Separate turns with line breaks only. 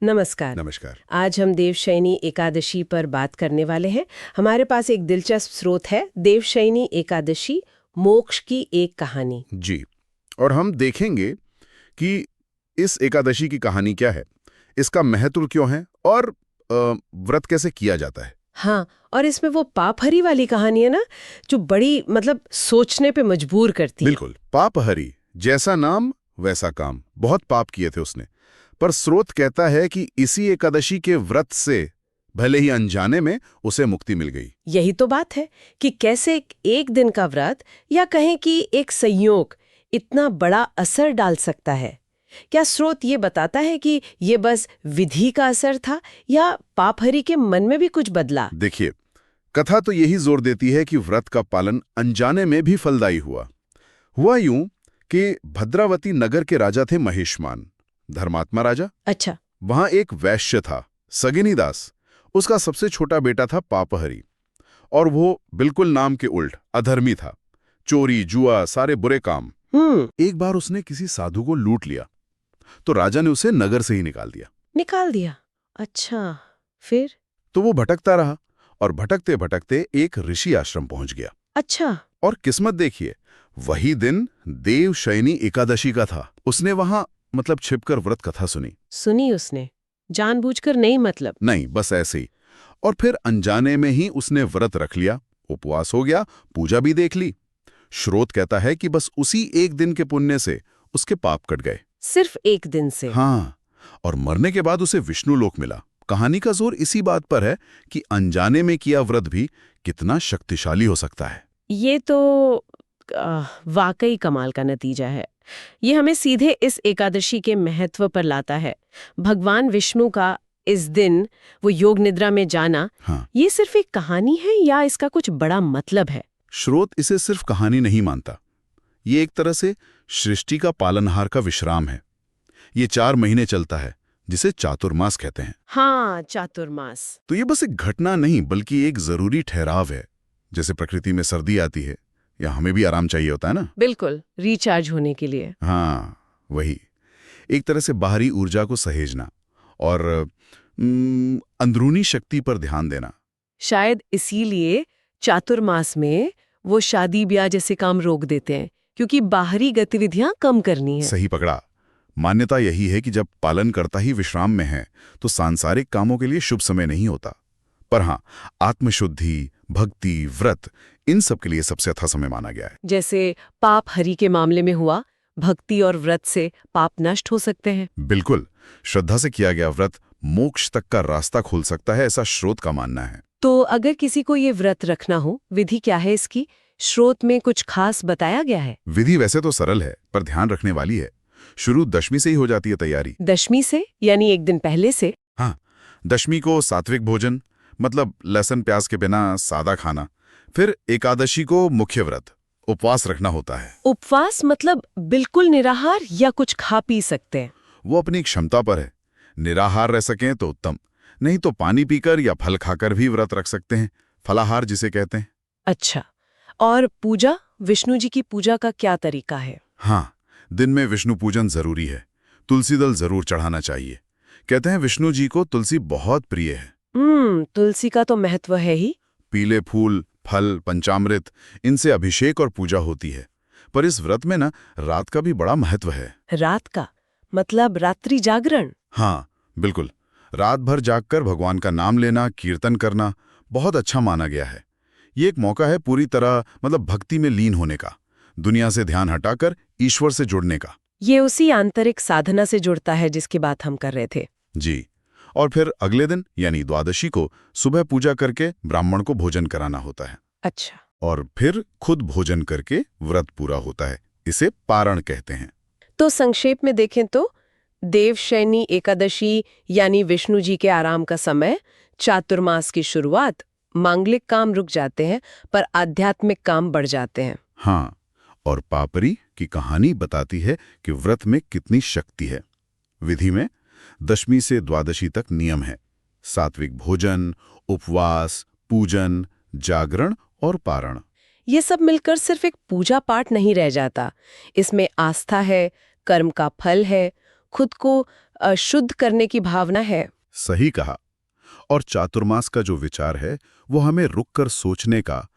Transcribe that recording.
नमस्कार।
नमस्कार।
आज हम देवशयनी एकादशी पर बात करने वाले हैं। हमारे पास एक दिलचस्प स्रोत है, देवशयनी एकादशी मोक्ष की एक कहानी।
जी। और हम देखेंगे कि इस एकादशी की कहानी क्या है, इसका महत्व क्यों है और व्रत कैसे किया जाता है।
हाँ, और इसमें वो पापहरी वाली कहानी है ना, जो बड़ी सोचने पे मजबूर करती है।
बिल्कुल, पापहरी, जैसा नाम वैसा काम। बहुत पाप किए थे उसने, पर स्रोत कहता है कि इसी एकादशी के व्रत से भले ही अनजाने में उसे मुक्ति मिल गई।
यही तो बात है कि कैसे एक दिन का व्रत या कहें कि एक संयोग इतना बड़ा असर डाल सकता है। क्या स्रोत ये बताता है कि ये बस विधि का असर था या पापहरी के मन में भी कुछ बदला?
देखिए, कथा तो यही जोर देती है कि व्रत का पालन अनजाने में भी फलदायी हुआ। हुआ यूं कि भद्रावती नगर के राजा थे महेशमान, धर्मात्मा राजा।
अच्छा।
वहां एक वैश्य था, सगिनीदास। उसका सबसे छोटा बेटा था पापहरी, और वो बिल्कुल नाम के उल्ट अधर्मी था। चोरी, जुआ, सारे बुरे काम। एक बार उसने किसी साधु को लूट लिया, तो राजा ने उसे नगर से ही निकाल दिया।
निकाल दिया? अच्छा, फिर?
तो वो भटकता रहा, और भटकते भटकते एक ऋषि आश्रम पहुंच गया।
अच्छा।
और किस्मत देखिए, वही दिन देवशयनी एकादशी का था। उसने वहां छिपकर व्रत कथा सुनी।
सुनी उसने? जानबूझकर नहीं मतलब?
नहीं, बस ऐसे ही। और फिर अनजाने में ही उसने व्रत रख लिया, उपवास हो गया, पूजा भी देख ली। स्रोत कहता है कि बस उसी एक दिन के पुण्य से उसके पाप कट गए।
सिर्फ एक दिन से?
हाँ, और मरने के बाद उसे विष्णु लोक मिला। कहानी का जोर इसी बात पर है कि अनजाने में किया व्रत भी कितना शक्तिशाली हो सकता है।
ये तो वाकई कमाल का नतीजा है। ये हमें सीधे इस एकादशी के महत्व पर लाता है। भगवान विष्णु का इस दिन वो योग निद्रा में जाना,
हाँ,
ये सिर्फ एक कहानी है या इसका कुछ बड़ा मतलब है?
स्रोत इसे सिर्फ कहानी नहीं मानता। ये एक तरह से सृष्टि का पालनहार का विश्राम है। ये 4 महीने चलता है, जिसे चातुर्मास कहते हैं।
हाँ, चातुर्मास।
तो ये बस एक घटना नहीं, बल्कि एक जरूरी ठहराव है। जैसे प्रकृति में सर्दी आती है, या हमें भी आराम चाहिए होता है ना।
बिल्कुल, रिचार्ज होने के लिए।
हाँ, वही। एक तरह से बाहरी ऊर्जा को सहेजना और अंदरूनी शक्ति पर ध्यान देना।
शायद इसीलिए चातुर्मास में वो शादी ब्याह जैसे काम रोक देते हैं, क्योंकि बाहरी गतिविधियां कम करनी है।
सही पकड़ा। मान्यता यही है कि जब पालनकर्ता ही विश्राम में है, तो सांसारिक कामों के लिए शुभ समय नहीं होता। पर हाँ, आत्मशुद्धि, भक्ति, व्रत, इन सब के लिए सबसे अच्छा समय माना गया है।
जैसे पाप हरि के मामले में हुआ, भक्ति और व्रत से पाप नष्ट हो सकते हैं।
बिल्कुल, श्रद्धा से किया गया व्रत मोक्ष तक का रास्ता खोल सकता है, ऐसा स्रोत का मानना है।
तो अगर किसी को ये व्रत रखना हो, विधि क्या है इसकी? स्रोत में कुछ खास बताया गया है?
विधि वैसे तो सरल है, पर ध्यान रखने वाली है। शुरू दशमी से ही हो जाती है तैयारी।
दशमी से? यानी एक दिन पहले से?
हाँ, दशमी को सात्विक भोजन, लहसुन प्याज के बिना सादा खाना। फिर एकादशी को मुख्य व्रत, उपवास रखना होता है।
उपवास मतलब बिल्कुल निराहार या कुछ खा पी सकते हैं?
वो अपनी क्षमता पर है। निराहार रह सकें तो उत्तम, नहीं तो पानी पीकर या फल खाकर भी व्रत रख सकते हैं, फलाहार जिसे कहते हैं।
अच्छा, और पूजा, विष्णु जी की पूजा का क्या तरीका है?
हाँ, दिन में विष्णु पूजन जरूरी है। तुलसी दल जरूर चढ़ाना चाहिए। कहते हैं विष्णु जी को तुलसी बहुत प्रिय है।
तुलसी का तो महत्व है ही।
पीले फूल, फल, पंचामृत, इनसे अभिषेक और पूजा होती है। पर इस व्रत में रात का भी बड़ा महत्व है।
रात का मतलब रात्रि जागरण?
हाँ, बिल्कुल। रात भर जागकर भगवान का नाम लेना, कीर्तन करना बहुत अच्छा माना गया है। ये एक मौका है पूरी तरह भक्ति में लीन होने का, दुनिया से ध्यान हटाकर ईश्वर से जुड़ने का।
ये उसी आंतरिक साधना से जुड़ता है जिसकी बात हम कर रहे थे।
जी। और फिर अगले दिन यानी द्वादशी को सुबह पूजा करके ब्राह्मण को भोजन कराना होता है।
अच्छा।
और फिर खुद भोजन करके व्रत पूरा होता है। इसे पारण कहते हैं।
तो संक्षेप में देखें तो देवशयनी एकादशी यानी विष्णु जी के आराम का समय, चातुर्मास की शुरुआत, मांगलिक काम रुक जाते हैं पर आध्यात्मिक काम बढ़ जाते हैं।
हाँ, और पापरी की कहानी बताती है कि व्रत में कितनी शक्ति है। विधि में दशमी से द्वादशी तक नियम है। सात्विक भोजन, उपवास, पूजन, जागरण और पारण।
ये सब मिलकर सिर्फ एक पूजा पाठ नहीं रह जाता। इसमें आस्था है, कर्म का फल है, खुद को शुद्ध करने की भावना है।
सही कहा। और चातुर्मास का जो विचार है वो हमें रुक कर सोचने का,